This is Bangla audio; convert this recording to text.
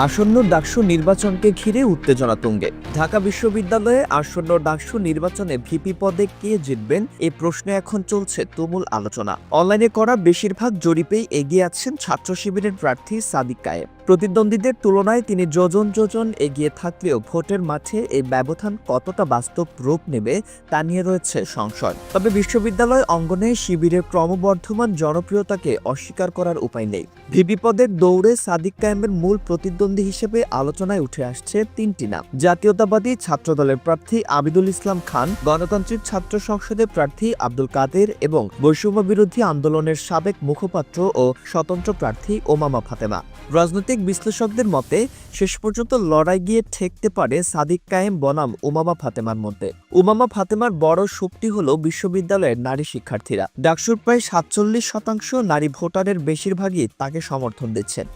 আসন্ন ডাকসু নির্বাচনকে ঘিরে উত্তেজনা তুঙ্গে। ঢাকা বিশ্ববিদ্যালয়ে আসন্ন ডাকসু নির্বাচনে ভিপি পদে কে জিতবেন এই প্রশ্নে এখন চলছে তুমুল আলোচনা। অনলাইনে করা বেশিরভাগ জরিপেই এগিয়ে আছেন ছাত্র শিবিরের প্রার্থী সাদিক কায়েম। প্রতিদ্বন্দ্বীদের তুলনায় তিনি যোজন যোজন এগিয়ে থাকলেও ভোটের মাঠে এই ব্যবধান কতটা বাস্তব রূপ নেবে তা নিয়ে রয়েছে সংশয়। তবে বিশ্ববিদ্যালয় অঙ্গনে শিবিরের ক্রমবর্ধমান জনপ্রিয়তাকে অস্বীকার করার উপায় নেই। ভিপি পদের দৌড়ে সাদিক কায়েমের মূল প্রতিদ্বন্দ্বী হিসেবে আলোচনায় উঠে আসছে তিনটি নাম। জাতীয়তাবাদী ছাত্রদলের প্রার্থী আবিদুল ইসলাম খান, গণতান্ত্রিক ছাত্র সংসদের প্রার্থী আব্দুল কাদের এবং বৈষম্য বিরোধী আন্দোলনের সাবেক মুখপাত্র ও স্বতন্ত্র প্রার্থী ওমামা ফাতেমা। রাজনৈতিক বিশ্লেষকদের মতে শেষ পর্যন্ত লড়াই গিয়ে ঠেকতে পারে সাদিক কায়েম বনাম ওমামা ফাতেমার মধ্যে। ওমামা ফাতেমার বড় শক্তি হল বিশ্ববিদ্যালয়ের নারী শিক্ষার্থীরা। ডাকসুর প্রায় ৪৭% নারী ভোটারের বেশিরভাগই তাকে সমর্থন দিচ্ছেন।